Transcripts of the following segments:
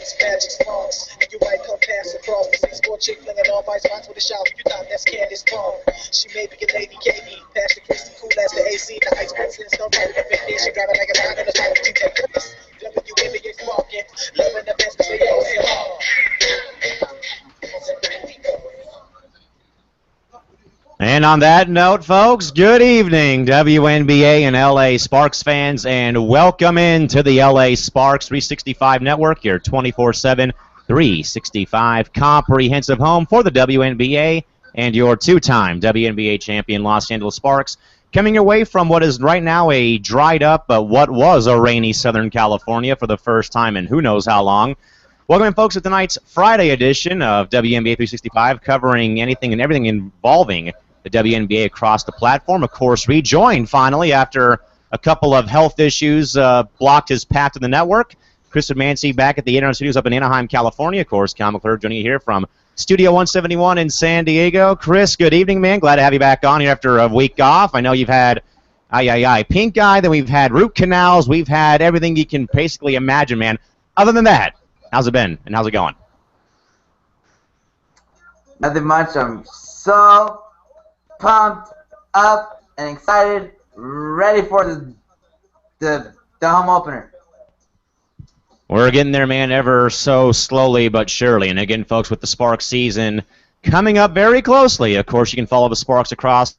these magic sparks. And you might come pass across the 6'4" chick flinging all my spots with a shout. You thought that's Candace Park. She may be a lady KB. Pass the Christy cool as the AC. The ice princess don't ride the big dish. She driving like a line in the smoke. She take Chris. WNBA sparking. Loving the best, but they all say hard. And on that note, folks, good evening, WNBA and LA Sparks fans, and welcome into the LA Sparks 365 Network, your 24/7, 365 comprehensive home for the WNBA and your two-time WNBA champion Los Angeles Sparks, coming away from what is right now a dried up, but what was a rainy Southern California for the first time in who knows how long. Welcome in, folks, to tonight's Friday edition of WNBA 365, covering anything and everything involving the WNBA across the platform. Of course, rejoined finally after a couple of health issues blocked his path to the network. Chris Mancy back at the Internet Studios up in Anaheim, California. Of course, Cal McClure joining you here from Studio 171 in San Diego. Chris, good evening, man. Glad to have you back on here after a week off. I know you've had pink eye, then we've had root canals, we've had everything you can basically imagine, man. Other than that, how's it been and how's it going? Nothing much. I'm so pumped up and excited, ready for the home opener. We're getting there, man, ever so slowly but surely. And again, folks, with the Sparks season coming up very closely, of course, you can follow the Sparks across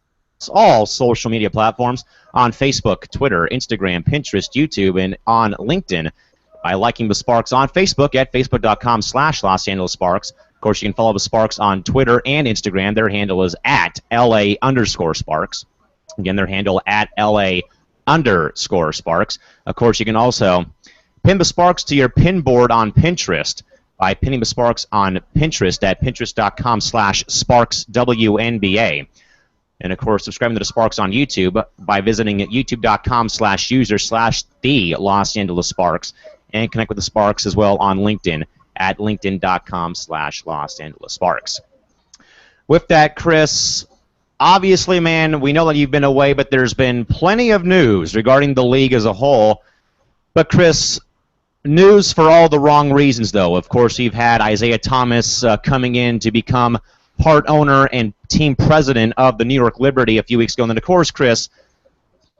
all social media platforms on Facebook, Twitter, Instagram, Pinterest, YouTube, and on LinkedIn by liking the Sparks on Facebook at facebook.com/Los Angeles Sparks. Of course, you can follow the Sparks on Twitter and Instagram. Their handle is at LA_Sparks. Again, their handle at LA_Sparks. Of course, you can also pin the Sparks to your pin board on Pinterest by pinning the Sparks on Pinterest at pinterest.com/SparksWNBA. And, of course, subscribing to the Sparks on YouTube by visiting youtube.com/user/the Los Angeles Sparks. And connect with the Sparks as well on LinkedIn at linkedin.com/Los Angeles Sparks. With that, Chris, obviously, man, we know that you've been away, but there's been plenty of news regarding the league as a whole. But, Chris, news for all the wrong reasons, though. Of course, you've had Isaiah Thomas coming in to become part owner and team president of the New York Liberty a few weeks ago. And then, of course, Chris,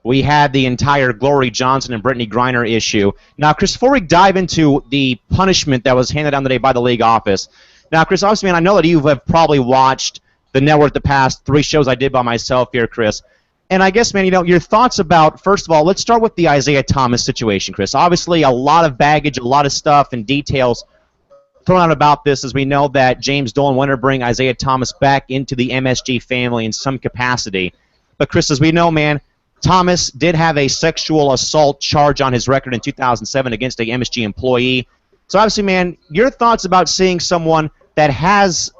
we had the entire Glory Johnson and Brittany Griner issue. Now, Chris, before we dive into the punishment that was handed down today by the league office, now, Chris, obviously, man, I know that you have probably watched the network the past 3 shows I did by myself here, Chris. And I guess, man, your thoughts about, first of all, let's start with the Isaiah Thomas situation, Chris. Obviously, a lot of baggage, a lot of stuff and details thrown out about this, as we know that James Dolan wanted to bring Isaiah Thomas back into the MSG family in some capacity. But, Chris, as we know, man, Thomas did have a sexual assault charge on his record in 2007 against a MSG employee. So obviously, man, your thoughts about seeing someone that has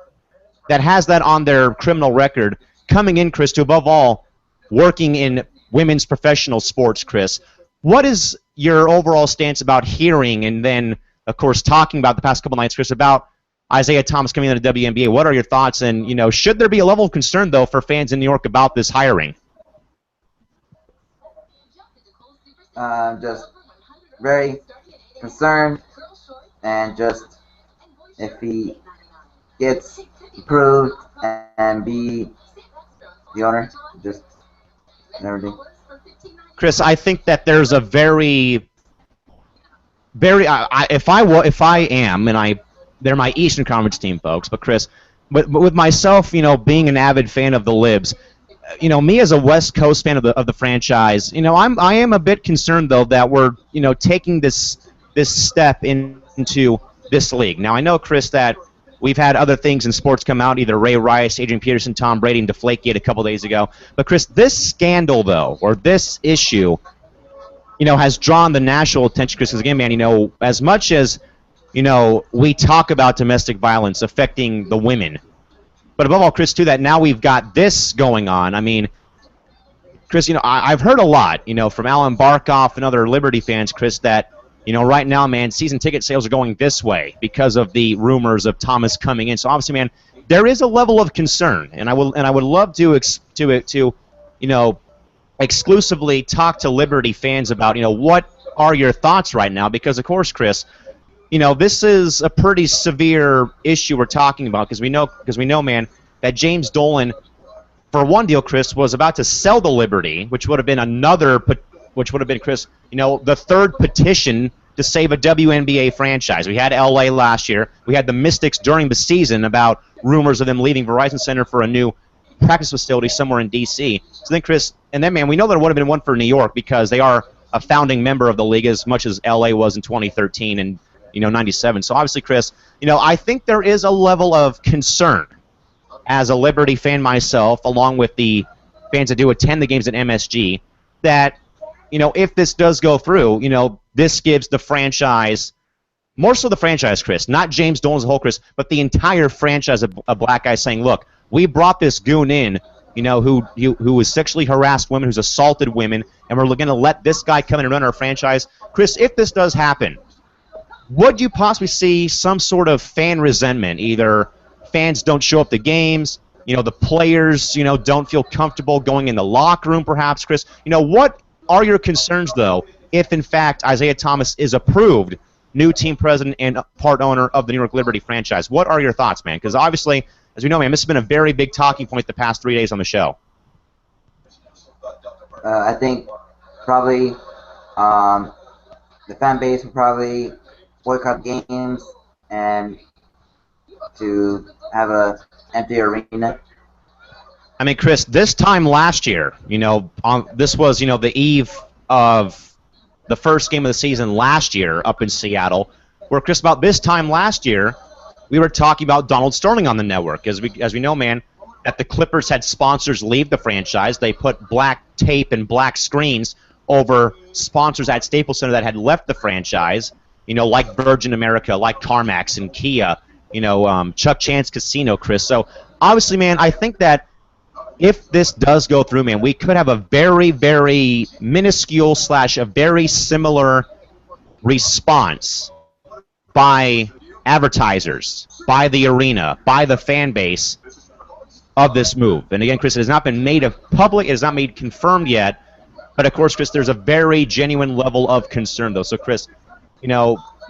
that on their criminal record coming in, Chris, to above all working in women's professional sports, Chris. What is your overall stance about hearing and then, of course, talking about the past couple nights, Chris, about Isaiah Thomas coming into the WNBA? What are your thoughts? And, should there be a level of concern, though, for fans in New York about this hiring? Just very concerned, and just if he gets approved and be the owner, just everything. Chris, I think that there's a very if I am, and they're my Eastern Conference team, folks, but Chris, but with myself, being an avid fan of the Libs, me as a West Coast fan of the franchise, I am a bit concerned, though, that we're taking this step into this league. Now, I know, Chris, that we've had other things in sports come out, either Ray Rice, Adrian Peterson, Tom Brady, and Deflategate a couple days ago. But, Chris, this scandal, though, or this issue, has drawn the national attention, Chris, because, again, man, as much as, we talk about domestic violence affecting the women, but above all, Chris, too, that now we've got this going on. I mean, Chris, I've heard a lot, from Alan Barkoff and other Liberty fans, Chris, that, right now, man, season ticket sales are going this way because of the rumors of Thomas coming in. So obviously, man, there is a level of concern, and I would love to exclusively talk to Liberty fans about, what are your thoughts right now? Because of course, Chris, this is a pretty severe issue we're talking about because we know, man, that James Dolan, for one deal, Chris, was about to sell the Liberty, which would have been, Chris, the third petition to save a WNBA franchise. We had LA last year. We had the Mystics during the season about rumors of them leaving Verizon Center for a new practice facility somewhere in D.C. So then, Chris, man, we know that it would have been one for New York because they are a founding member of the league as much as LA was in 2013 and 97. So obviously, Chris, I think there is a level of concern as a Liberty fan myself, along with the fans that do attend the games at MSG, that if this does go through, this gives the franchise, more so the franchise, Chris, not James Dolan as a whole, Chris, but the entire franchise of black guys saying, look, we brought this goon in, who was sexually harassed women, who's assaulted women, and we're going to let this guy come in and run our franchise. Chris, if this does happen, would you possibly see some sort of fan resentment? Either fans don't show up to games, the players, don't feel comfortable going in the locker room, perhaps, Chris. What are your concerns, though, if, in fact, Isaiah Thomas is approved new team president and part owner of the New York Liberty franchise? What are your thoughts, man? Because obviously, as we know, man, this has been a very big talking point the past 3 days on the show. I think probably the fan base will probably boycott games and to have a empty arena. I mean, Chris, this time last year, this was, the eve of the first game of the season last year up in Seattle, where, Chris, about this time last year, we were talking about Donald Sterling on the network. As we know, man, that the Clippers had sponsors leave the franchise. They put black tape and black screens over sponsors at Staples Center that had left the franchise, like Virgin America, like CarMax and Kia, Chuck Chance Casino, Chris. So, obviously, man, I think that if this does go through, man, we could have a very, very minuscule / a very similar response by advertisers, by the arena, by the fan base of this move. And again, Chris, it has not been made public, it has not made confirmed yet. But of course, Chris, there's a very genuine level of concern, though. So, Chris,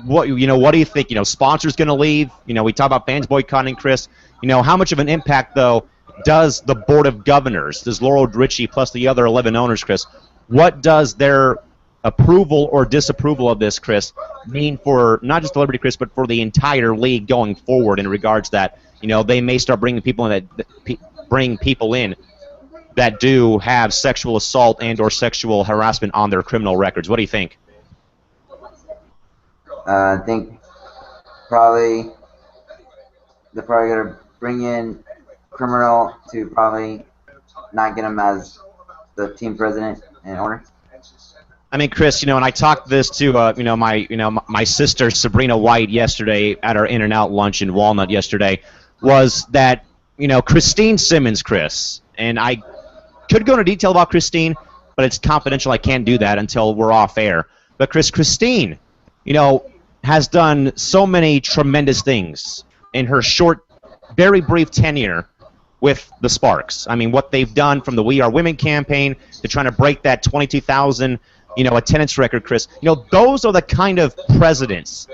what do you think? Sponsors going to leave? We talk about fans boycotting, Chris. How much of an impact, though, does the Board of Governors, does Laurel Ritchie plus the other 11 owners, Chris, what does their approval or disapproval of this, Chris, mean for not just the Liberty, Chris, but for the entire league going forward in regards that, they may start bringing people in that do have sexual assault and or sexual harassment on their criminal records? What do you think? I think probably they're probably going to bring in criminal to probably not get him as the team president and owner. I mean, Chris, and I talked this to my sister Sabrina White yesterday at our In-N-Out lunch in Walnut yesterday, was that Christine Simmons, Chris, and I could go into detail about Christine, but it's confidential. I can't do that until we're off air. But Christine, has done so many tremendous things in her short, very brief tenure with the Sparks. I mean, what they've done from the We Are Women campaign to trying to break that 22,000, attendance record, Chris. Those are the kind of presidents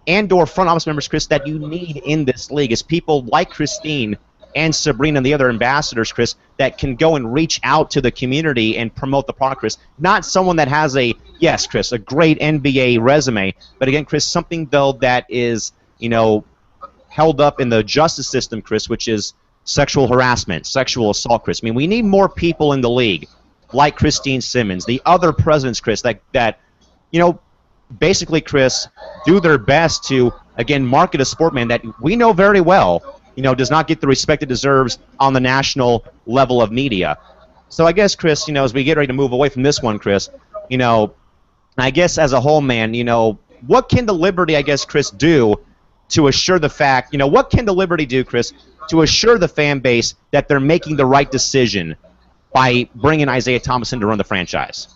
and or front office members, Chris, that you need in this league, is people like Christine and Sabrina and the other ambassadors, Chris, that can go and reach out to the community and promote the product, Chris. Not someone that has a great NBA resume, but again, Chris, something, though, that is, held up in the justice system, Chris, which is sexual harassment, sexual assault, Chris. I mean, we need more people in the league like Christine Simmons, the other presidents, Chris, that basically, Chris, do their best to, again, market a sport, man, that we know very well, does not get the respect it deserves on the national level of media. So I guess, Chris, as we get ready to move away from this one, Chris, I guess as a whole, man, what can the Liberty, I guess, Chris, do to assure the fact, what can the Liberty do, Chris, to assure the fan base that they're making the right decision by bringing Isaiah Thomas in to run the franchise?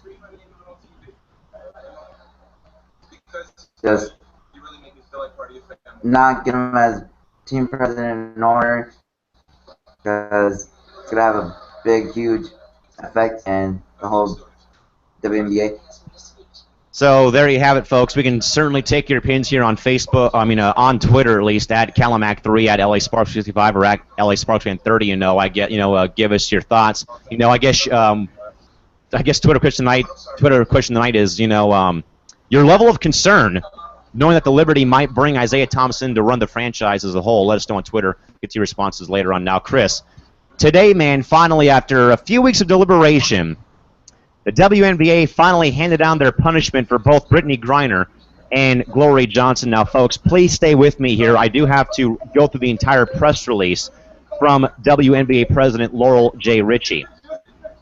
Just not get him as team president and owner, because it's going to have a big, huge effect in the whole WNBA. So there you have it, folks. We can certainly take your opinions here on Facebook. I mean, on Twitter at least, at Calimac3, at LA Sparks 55, or at LA Sparks 30. Give us your thoughts. I guess Twitter question tonight is, your level of concern, knowing that the Liberty might bring Isaiah Thomas to run the franchise as a whole. Let us know on Twitter. Get your responses later on. Now, Chris, today, man, finally, after a few weeks of deliberation, the WNBA finally handed down their punishment for both Brittany Griner and Glory Johnson. Now, folks, please stay with me here. I do have to go through the entire press release from WNBA President Laurel J. Ritchie.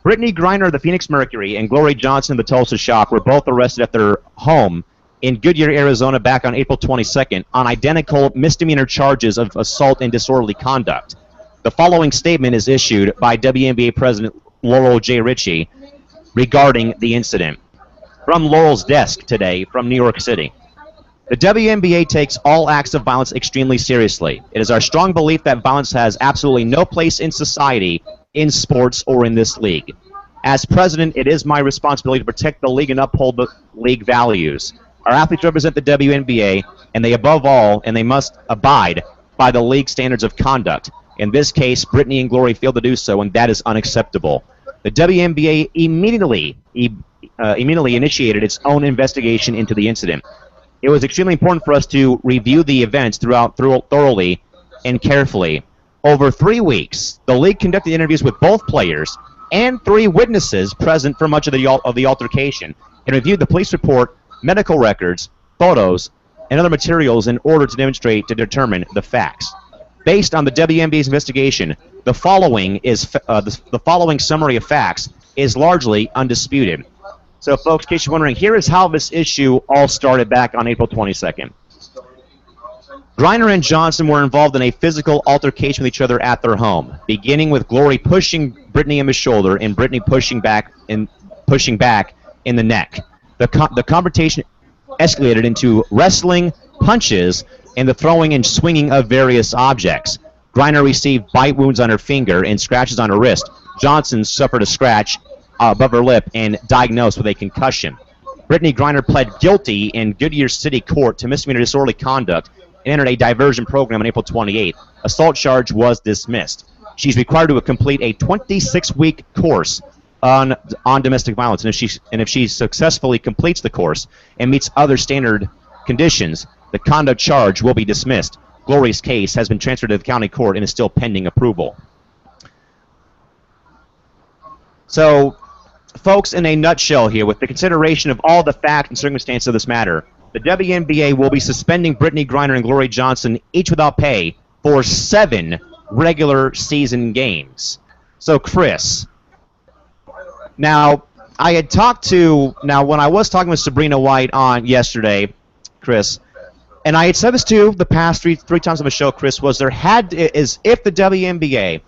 Brittany Griner of the Phoenix Mercury and Glory Johnson of the Tulsa Shock were both arrested at their home in Goodyear, Arizona back on April 22nd on identical misdemeanor charges of assault and disorderly conduct. The following statement is issued by WNBA President Laurel J. Ritchie regarding the incident. From Laurel's desk today from New York City. The WNBA takes all acts of violence extremely seriously. It is our strong belief that violence has absolutely no place in society, in sports, or in this league. As president, it is my responsibility to protect the league and uphold the league values. Our athletes represent the WNBA, and they must abide by the league standards of conduct. In this case, Brittany and Glory failed to do so, and that is unacceptable. The WNBA immediately initiated its own investigation into the incident. It was extremely important for us to review the events thoroughly and carefully. Over 3 weeks, the league conducted interviews with both players and 3 witnesses present for much of the altercation and reviewed the police report, medical records, photos, and other materials in order to determine the facts. Based on the WNBA's investigation, the following summary of facts is largely undisputed. So, folks, in case you're wondering, here is how this issue all started back on April 22nd. Griner and Johnson were involved in a physical altercation with each other at their home, beginning with Glory pushing Brittany in the shoulder and Brittany pushing back in the neck. The confrontation escalated into wrestling, punches, and the throwing and swinging of various objects. Griner received bite wounds on her finger and scratches on her wrist. Johnson suffered a scratch above her lip and diagnosed with a concussion. Brittany Griner pled guilty in Goodyear City Court to misdemeanor disorderly conduct and entered a diversion program on April 28th. Assault charge was dismissed. She's required to complete a 26-week course on domestic violence, and if she successfully completes the course and meets other standard conditions, the conduct charge will be dismissed. Glory's case has been transferred to the county court and is still pending approval. So, folks, in a nutshell here, with the consideration of all the facts and circumstances of this matter, the WNBA will be suspending Brittany Griner and Glory Johnson, each without pay, for 7 regular season games. So, Chris, now, when I was talking with Sabrina White on yesterday, Chris, and I had said this too the past three times on the show, Chris, was if the WNBA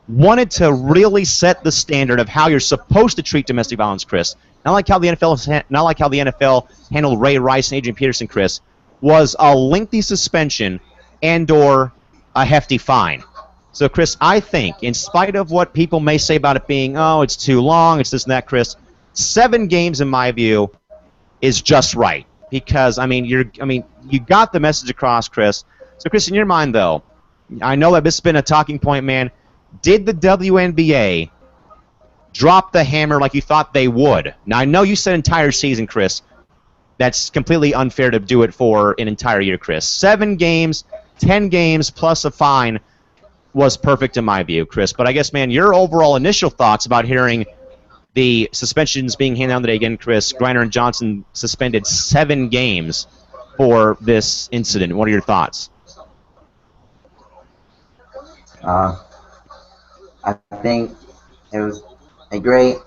wanted to really set the standard of how you're supposed to treat domestic violence, Chris, not like how the NFL handled Ray Rice and Adrian Peterson, Chris, was a lengthy suspension and/or a hefty fine. So, Chris, I think, in spite of what people may say about it being, it's too long, it's this and that, Chris, 7 games, in my view, is just right. Because, you got the message across, Chris. So, Chris, in your mind, though, I know that this has been a talking point, man. Did the WNBA drop the hammer like you thought they would? Now, I know you said entire season, Chris. That's completely unfair to do it for an entire year, Chris. 7 games, 10 games, plus a fine was perfect in my view, Chris. But I guess, man, your overall initial thoughts about hearing the suspensions being handed down today again, Chris, Griner and Johnson suspended 7 games for this incident. What are your thoughts? I think it was a great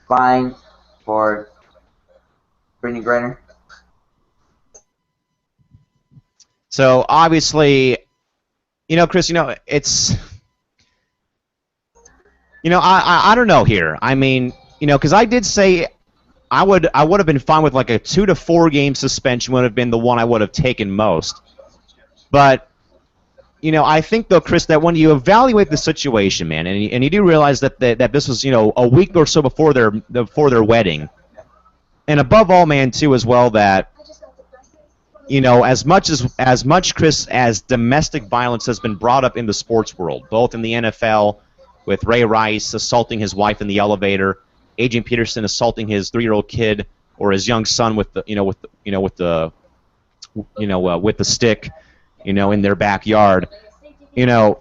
fine for Brittany Griner. So, obviously, Chris, it's... I don't know here. Because I did say I would have been fine with like a 2 to 4 game suspension would have been the one I would have taken most. But, I think, though, Chris, that when you evaluate the situation, man, and you do realize that this was, a week or so before their wedding, and above all, man, too, as well, that as much Chris, as domestic violence has been brought up in the sports world, both in the NFL with Ray Rice assaulting his wife in the elevator, Adrian Peterson assaulting his 3-year-old kid or his young son with the with the stick, in their backyard. The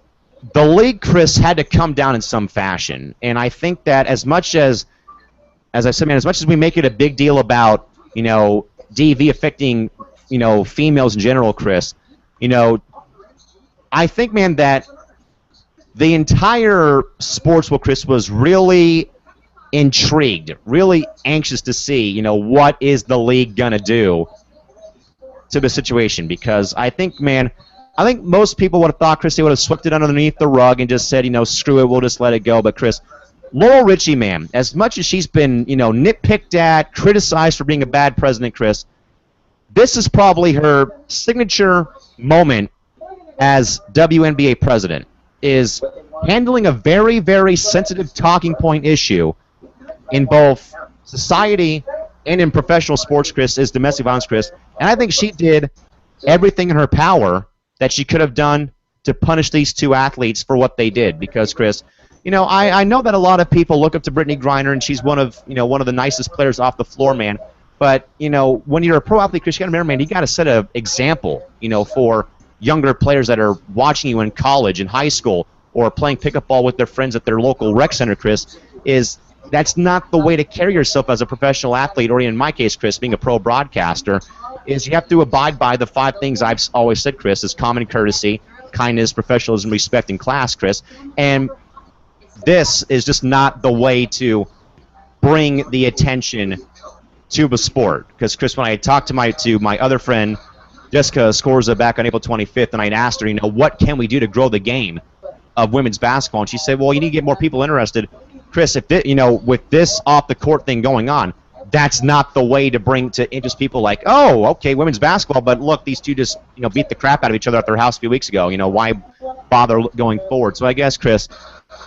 league, Chris, had to come down in some fashion, and I think that as I said, man, as much as we make it a big deal about DV affecting females in general, Chris, I think, man, that the entire sports world, Chris, was really intrigued, really anxious to see, what is the league gonna do to the situation, because I think most people would have thought, Chris, they would have swept it underneath the rug and just said, screw it, we'll just let it go. But Chris, Laurel Richie, man, as much as she's been, nitpicked at, criticized for being a bad president, Chris, this is probably her signature moment as WNBA president, is handling a very, very sensitive talking point issue in both society and in professional sports, Chris, is domestic violence, Chris. And I think she did everything in her power that she could have done to punish these two athletes for what they did. Because, Chris, I know that a lot of people look up to Brittany Griner, and she's one of the nicest players off the floor, man. But, when you're a pro athlete, Chris, you got to remember, man, you got to set an example, for younger players that are watching you in college, in high school, or playing pickup ball with their friends at their local rec center, Chris, that's not the way to carry yourself as a professional athlete, or in my case, Chris, being a pro broadcaster, is you have to abide by the 5 things I've always said, Chris, is common courtesy, kindness, professionalism, respect, and class, Chris. And this is just not the way to bring the attention to the sport. Because, Chris, when I talked to my other friend, Jessica Scorza, back on April 25th, and I'd asked her, what can we do to grow the game of women's basketball? And she said, well, you need to get more people interested. Chris, if with this off-the-court thing going on, that's not the way to interest people like, oh, okay, women's basketball, but look, these two just beat the crap out of each other at their house a few weeks ago. Why bother going forward? So I guess, Chris,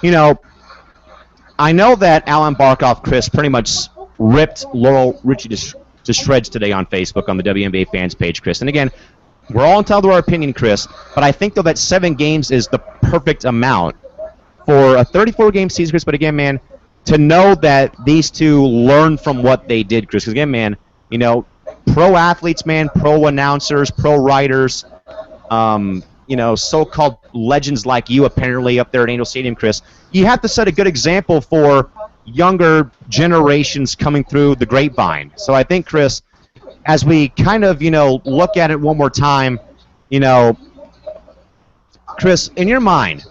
I know that Alan Barkoff, Chris, pretty much ripped Laurel Richie to shreds today on Facebook on the WNBA fans page, Chris. And again, we're all entitled to our opinion, Chris, but I think, though, that 7 games is the perfect amount for a 34-game season, Chris. But again, man, to know that these two learned from what they did, Chris. Because again, man, pro athletes, man, pro announcers, pro writers, so-called legends like you, apparently, up there at Angel Stadium, Chris, you have to set a good example for younger generations coming through the grapevine. So I think, Chris, as we kind of, look at it one more time, Chris, in your mind,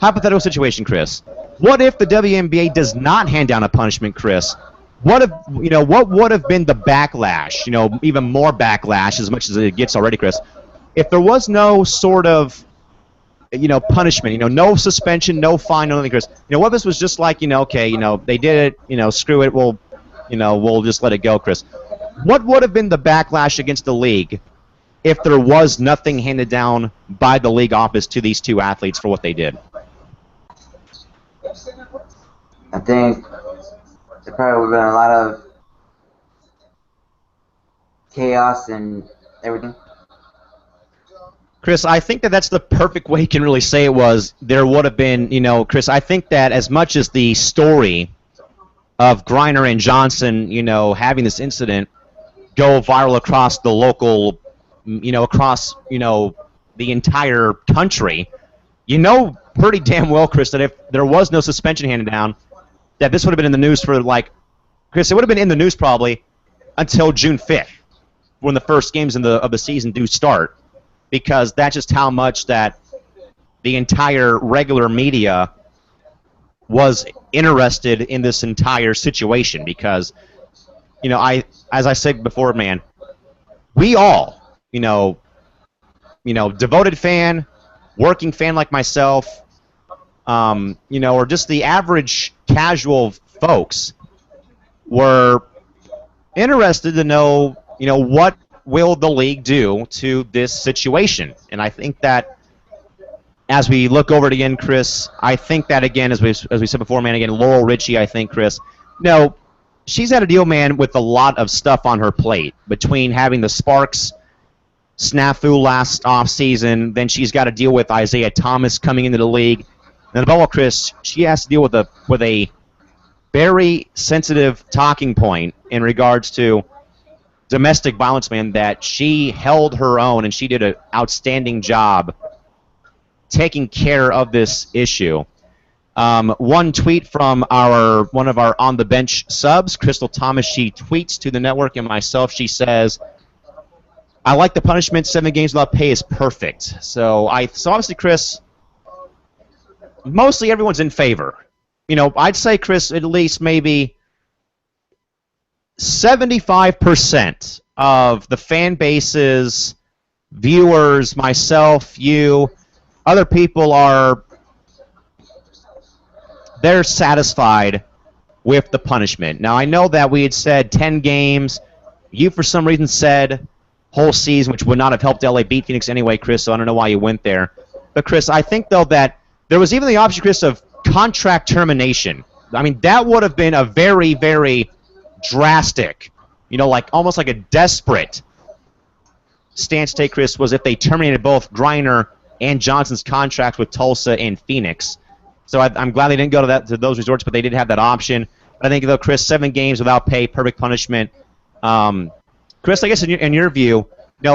hypothetical situation, Chris, what if the WNBA does not hand down a punishment, Chris? What would have been the backlash, even more backlash, as much as it gets already, Chris, if there was no sort of, punishment, no suspension, no fine, no nothing, Chris? What if this was just like, okay, they did it, screw it, we'll just let it go, Chris? What would have been the backlash against the league if there was nothing handed down by the league office to these two athletes for what they did? I think there probably would have been a lot of chaos and everything. Chris, I think that that's the perfect way you can really say it was. There would have been, Chris, I think that as much as the story of Griner and Johnson, having this incident go viral across the local, across, the entire country, pretty damn well, Chris, that if there was no suspension handed down, that this would have been in the news for, Chris, it would have been in the news probably until June 5th, when the first games of the season do start, because that's just how much that the entire regular media was interested in this entire situation. Because, as I said before, man, we all, devoted fan, working fan like myself, or just the average casual folks were interested to know, what will the league do to this situation. And I think that as we look over it again, Chris, I think that, again, as we said before, man, again, Laurel Richie, I think, Chris, she's had a deal, man, with a lot of stuff on her plate between having the Sparks snafu last offseason. Then she's got to deal with Isaiah Thomas coming into the league. And above all, Chris, she has to deal with a very sensitive talking point in regards to domestic violence, man, that she held her own and she did an outstanding job taking care of this issue. One tweet from one of our On the Bench subs, Crystal Thomas, she tweets to the network and myself. She says, I like the punishment. 7 games without pay is perfect. So obviously, Chris, mostly everyone's in favor. I'd say, Chris, at least maybe 75% of the fan bases, viewers, myself, you, other people they're satisfied with the punishment. Now, I know that we had said 10 games. You, for some reason, said whole season, which would not have helped LA beat Phoenix anyway, Chris, so I don't know why you went there. But, Chris, I think, though, that there was even the option, Chris, of contract termination. I mean, that would have been a very, very drastic, almost like a desperate stance to take, Chris, was if they terminated both Griner and Johnson's contracts with Tulsa and Phoenix. So I'm glad they didn't go to those resorts, but they did have that option. I think, though, Chris, 7 games without pay, perfect punishment. Chris, I guess in your view,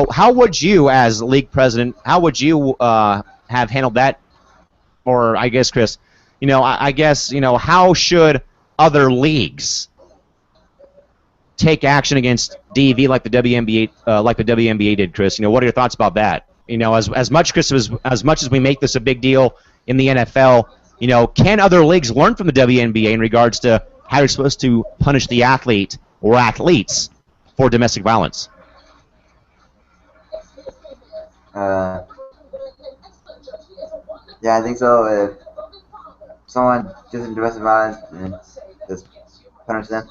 how would you, as league president, how would you have handled that? Or I guess, Chris, how should other leagues take action against DV like the WNBA did, Chris? What are your thoughts about that? As much, Chris, as much as we make this a big deal in the NFL, can other leagues learn from the WNBA in regards to how you're supposed to punish the athlete or athletes for domestic violence? Yeah, I think so. If someone does domestic violence, then just punish them.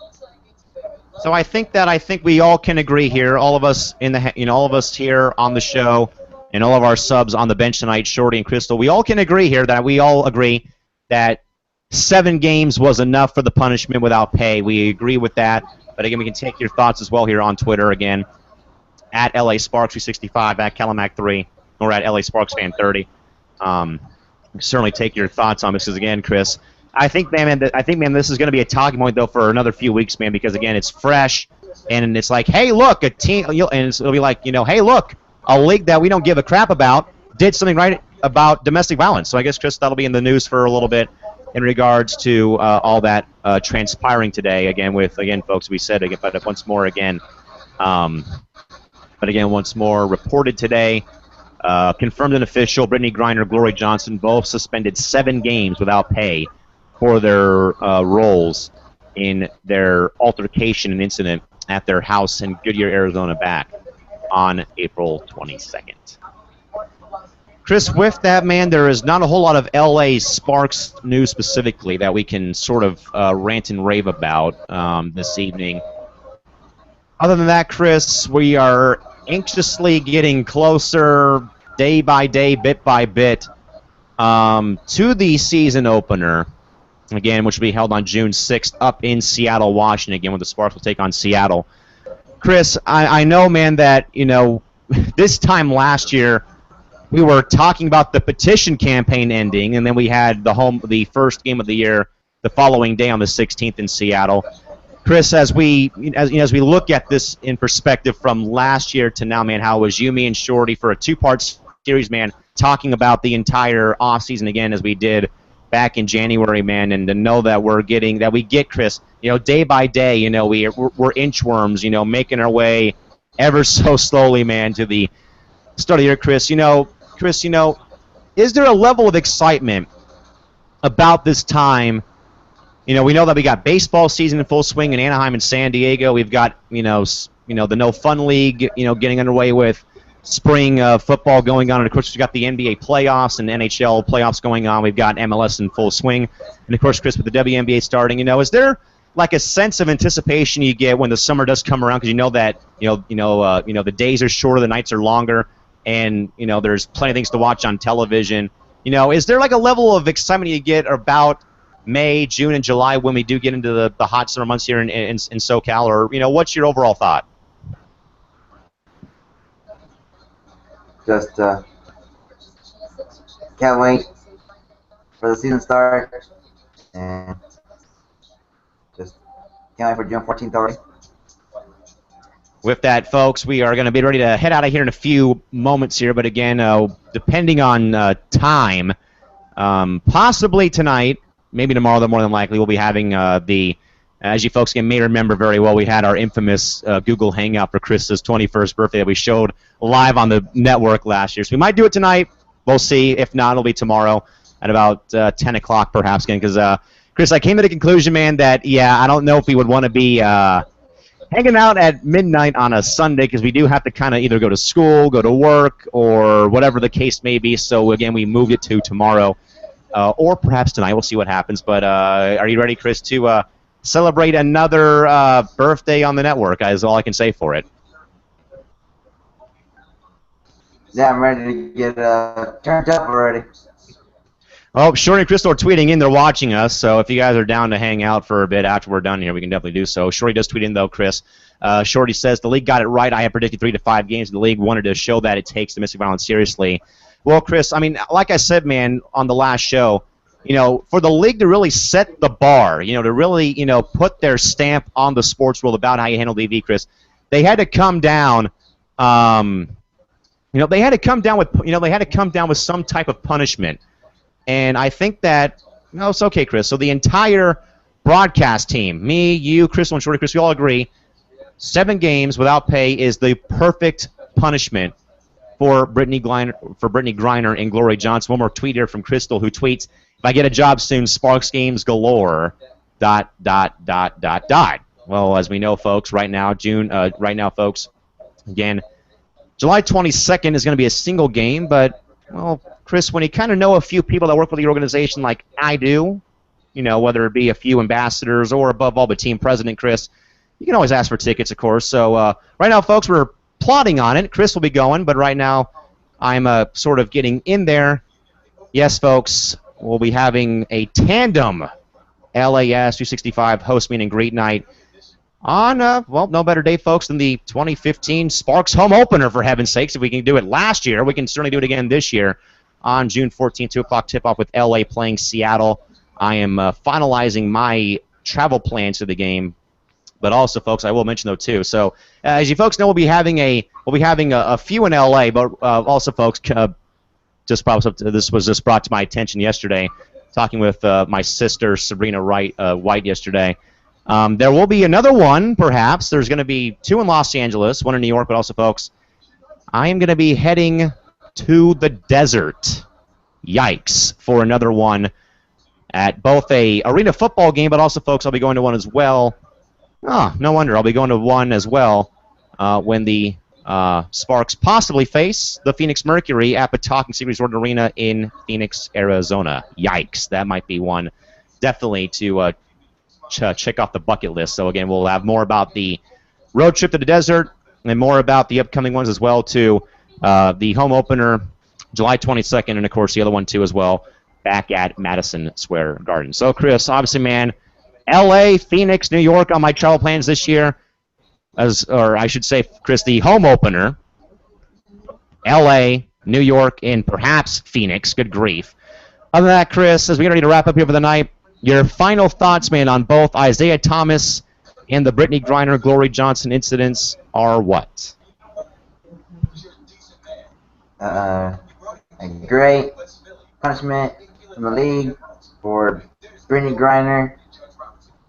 So I think we all can agree here, all of us all of us here on the show, and all of our subs on the bench tonight, Shorty and Crystal, we all can agree here that we all agree that 7 games was enough for the punishment without pay. We agree with that. But again, we can take your thoughts as well here on Twitter again, at LA Sparks 365, at Calimac3, or at LA Sparks Fan 30. Certainly take your thoughts on this, because again, Chris, I think, man, this is going to be a talking point though for another few weeks, man, because again, it's fresh, and it's like, hey, look, a team, and it'll be like, hey, look, a league that we don't give a crap about did something right about domestic violence. So I guess, Chris, that'll be in the news for a little bit in regards to all that transpiring today. Again, folks, we said again, but once more, reported today, confirmed and official, Brittany Griner, Glory Johnson, both suspended 7 games without pay for their roles in their altercation and incident at their house in Goodyear, Arizona back on April 22nd. Chris, with that, man, there is not a whole lot of LA Sparks news specifically that we can sort of rant and rave about this evening. Other than that, Chris, we are anxiously getting closer, day by day, bit by bit, to the season opener, again, which will be held on June 6th up in Seattle, Washington, again, when the Sparks will take on Seattle. Chris, I know, man, that, this time last year, we were talking about the petition campaign ending, and then we had the first game of the year the following day on the 16th in Seattle. Chris, as we look at this in perspective from last year to now, man, how was you, me, and Shorty for a 2-part series, man, talking about the entire offseason again as we did back in January, man, and to know that we get, Chris, day by day, we're inchworms, making our way ever so slowly, man, to the start of the year, Chris. Chris, is there a level of excitement about this time? We know that we got baseball season in full swing in Anaheim and San Diego. We've got, the No Fun League, getting underway with spring football going on. And, of course, we've got the NBA playoffs and NHL playoffs going on. We've got MLS in full swing. And, of course, Chris, with the WNBA starting, is there like a sense of anticipation you get when the summer does come around? Because you know that, the days are shorter, the nights are longer, and, there's plenty of things to watch on television. Is there like a level of excitement you get about May, June, and July when we do get into the hot summer months here in SoCal? Or, what's your overall thought? Just can't wait for the season start, and just can't wait for June 14th already. With that, folks, we are going to be ready to head out of here in a few moments here. But again, depending on time, possibly tonight, maybe tomorrow, more than likely, we'll be having as you folks may remember very well, we had our infamous Google Hangout for Chris's 21st birthday that we showed live on the network last year. So we might do it tonight. We'll see. If not, it'll be tomorrow at about 10 o'clock perhaps again. Because, Chris, I came to the conclusion, man, that, I don't know if we would want to be hanging out at midnight on a Sunday, because we do have to kind of either go to school, go to work, or whatever the case may be. So, again, we moved it to tomorrow or perhaps tonight. We'll see what happens. But are you ready, Chris, to celebrate another birthday on the network? Is all I can say for it. Yeah, I'm ready to get turned up already. Oh, Shorty and Crystal are tweeting in. They're watching us, so if you guys are down to hang out for a bit after we're done here, we can definitely do so. Shorty does tweet in, though, Chris. Shorty says, the league got it right. I had predicted 3 to 5 games. The league wanted to show that it takes domestic violence seriously. Well, Chris, I mean, like I said, man, on the last show, for the league to really set the bar, to really, put their stamp on the sports world about how you handle DV, Chris, they had to come down, they had to come down with some type of punishment. And I think that, it's okay, Chris. So the entire broadcast team, me, you, Crystal, and Shorty, Chris, we all agree, 7 games without pay is the perfect punishment for Brittany Griner and Glory Johnson. One more tweet here from Crystal, who tweets, if I get a job soon, Sparks games galore, ... Well, as we know, folks, right now, folks, again, July 22nd is going to be a single game, but, well, Chris, when you kind of know a few people that work with the organization like I do, whether it be a few ambassadors or above all the team president, Chris, you can always ask for tickets, of course. So right now, folks, we're plotting on it. Chris will be going, but right now I'm sort of getting in there. Yes, folks, we'll be having a tandem LAS 265 host meet and greet night on, no better day, folks, than the 2015 Sparks home opener, for heaven's sakes. If we can do it last year, we can certainly do it again this year on June 14th, 2 o'clock tip-off with LA playing Seattle. I am finalizing my travel plans for the game. But also, folks, I will mention, though, too. So, as you folks know, we'll be having a few in LA, but also, folks, this was just brought to my attention yesterday, talking with my sister, Sabrina White, yesterday. There will be another one, perhaps. There's going to be 2 in Los Angeles, 1 in New York, but also, folks, I am going to be heading to the desert. Yikes, for another one at both a arena football game, but also, folks, I'll be going to one as well. Oh, no wonder. I'll be going to one as well when the Sparks possibly face the Phoenix Mercury at Pawtucket City Resort Arena in Phoenix, Arizona. Yikes. That might be one definitely to check off the bucket list. So, again, we'll have more about the road trip to the desert and more about the upcoming ones as well, too. The home opener, July 22nd, and, of course, the other one, too, as well, back at Madison Square Garden. So, Chris, obviously, man, L.A., Phoenix, New York on my travel plans this year, or I should say, Chris, the home opener, L.A., New York, and perhaps Phoenix. Good grief. Other than that, Chris, as we get ready to wrap up here for the night, your final thoughts, man, on both Isaiah Thomas and the Brittany Griner, Glory Johnson incidents are what? A great punishment from the league for Brittany Griner,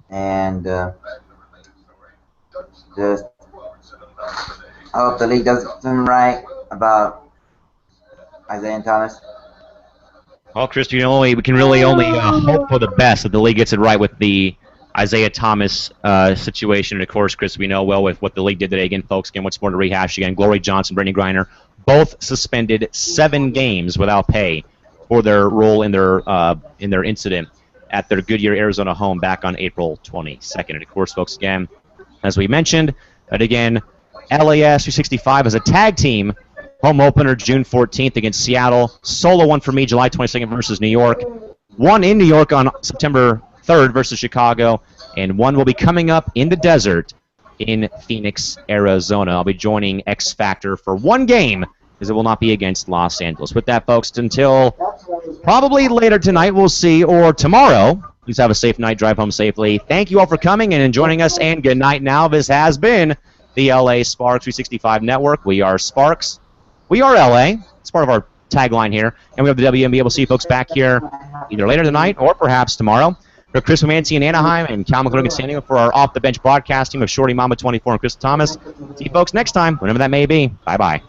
and just I hope the league does something right about Isaiah Thomas. Well, Chris, we can really only hope for the best that the league gets it right with the Isaiah Thomas situation. And, of course, Chris, we know well with what the league did today. Again, folks, what's more to rehash again, Glory Johnson, Brittany Griner, both suspended 7 games without pay for their role in their incident at their Goodyear, Arizona home back on April 22nd. And, of course, folks, again, as we mentioned, that again, LAS 265 as a tag team home opener June 14th against Seattle. Solo one for me, July 22nd versus New York. one in New York on September 3rd versus Chicago, and one will be coming up in the desert in Phoenix, Arizona. I'll be joining X Factor for one game, because it will not be against Los Angeles. With that, folks, until probably later tonight, we'll see, or tomorrow. Please have a safe night. Drive home safely. Thank you all for coming and joining us, and good night now. This has been the LA Sparks 365 Network. We are Sparks. We are LA. It's part of our tagline here. And we have the WNBA. We'll see you folks back here either later tonight or perhaps tomorrow. For Chris Romancy in Anaheim and Cal McClurgan standing up for our off-the-bench broadcast team of Shorty Mama 24 and Chris Thomas. See you folks next time, whenever that may be. Bye-bye.